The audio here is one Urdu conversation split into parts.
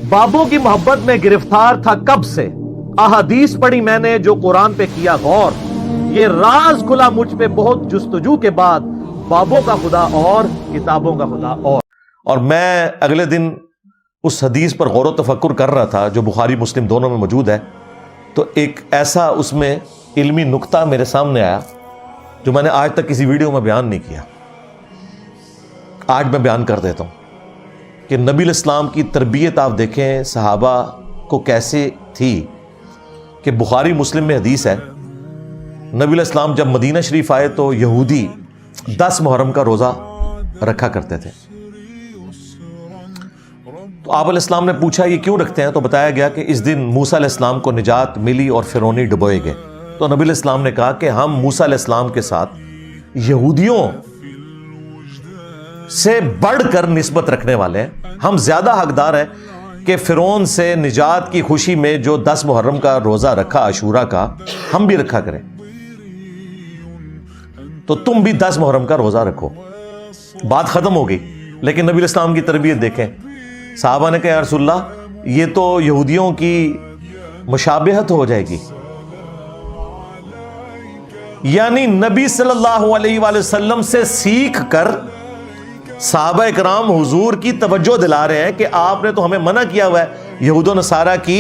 بابوں کی محبت میں گرفتار تھا کب سے، احادیث پڑھی میں نے جو قرآن پہ کیا غور، یہ راز کھلا مجھ پہ بہت جستجو کے بعد، بابوں کا خدا اور کتابوں کا خدا اور میں اگلے دن اس حدیث پر غور و تفکر کر رہا تھا جو بخاری مسلم دونوں میں موجود ہے، تو ایک ایسا اس میں علمی نقطہ میرے سامنے آیا جو میں نے آج تک کسی ویڈیو میں بیان نہیں کیا، آج میں بیان کر دیتا ہوں کہ نبی الاسلام کی تربیت آپ دیکھیں صحابہ کو کیسے تھی، کہ بخاری مسلم میں حدیث ہے نبی الاسلام جب مدینہ شریف آئے تو یہودی 10 محرم کا روزہ رکھا کرتے تھے، تو آپ علیہ السلام نے پوچھا یہ کیوں رکھتے ہیں، تو بتایا گیا کہ اس دن موسیٰ علیہ السلام کو نجات ملی اور فرعونی ڈبوئے گئے، تو نبی علیہ السلام نے کہا کہ ہم موسیٰ علیہ السلام کے ساتھ یہودیوں سے بڑھ کر نسبت رکھنے والے ہیں، ہم زیادہ حقدار ہیں کہ فرعون سے نجات کی خوشی میں جو 10 محرم کا روزہ رکھا عاشورہ کا، ہم بھی رکھا کریں، تو تم بھی 10 محرم کا روزہ رکھو۔ بات ختم ہو گئی، لیکن نبی علیہ السلام کی تربیت دیکھیں، صحابہ نے کہا یا رسول اللہ یہ تو یہودیوں کی مشابہت ہو جائے گی، یعنی نبی صلی اللہ علیہ وآلہ وسلم سے سیکھ کر صحابہ اکرام حضور کی توجہ دلا رہے ہیں کہ آپ نے تو ہمیں منع کیا ہوا ہے یہود و نصارہ کی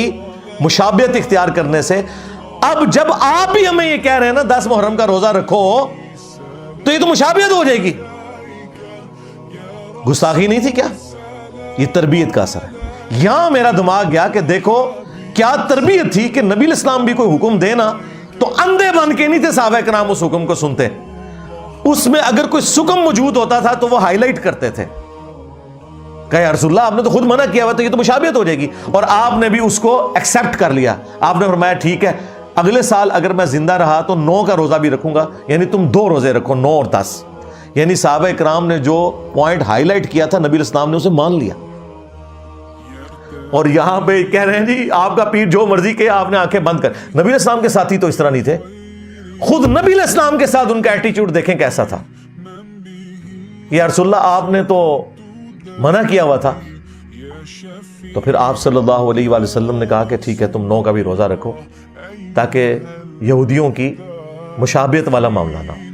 مشابہت اختیار کرنے سے، اب جب آپ بھی ہمیں یہ کہہ رہے ہیں نا 10 محرم کا روزہ رکھو، تو یہ تو مشابہت ہو جائے گی۔ گستاخی نہیں تھی کیا؟ یہ تربیت کا اثر ہے۔ یہاں میرا دماغ گیا کہ دیکھو کیا تربیت تھی کہ نبی الاسلام بھی کوئی حکم دینا تو اندھے بن کے نہیں تھے صحابہ کرام اس حکم کو سنتے، اس میں اگر کوئی سکم موجود ہوتا تھا تو وہ ہائی لائٹ کرتے تھے، کہ یا رسول اللہ آپ نے تو خود منع کیا ہوا تو یہ تو مشابہت ہو جائے گی، اور آپ نے بھی اس کو ایکسپٹ کر لیا، آپ نے فرمایا ٹھیک ہے اگلے سال اگر میں زندہ رہا تو 9 کا روزہ بھی رکھوں گا، یعنی تم 2 روزے رکھو 9 اور 10، یعنی صحابہ کرام نے جو پوائنٹ ہائی لائٹ کیا تھا نبی الاسلام نے اسے مان لیا۔ اور یہاں پہ کہہ رہے ہیں جی آپ کا پیر جو مرضی کہ آپ نے آنکھیں بند کر، نبی الاسلام کے ساتھی تو اس طرح نہیں تھے، خود نبی الاسلام کے ساتھ ان کا ایٹیچیوڈ دیکھیں کیسا تھا، یا رسول اللہ آپ نے تو منع کیا ہوا تھا، تو پھر آپ صلی اللہ علیہ وآلہ وسلم نے کہا کہ ٹھیک ہے تم 9 کا بھی روزہ رکھو تاکہ یہودیوں کی مشابہت والا معاملہ نہ ہو۔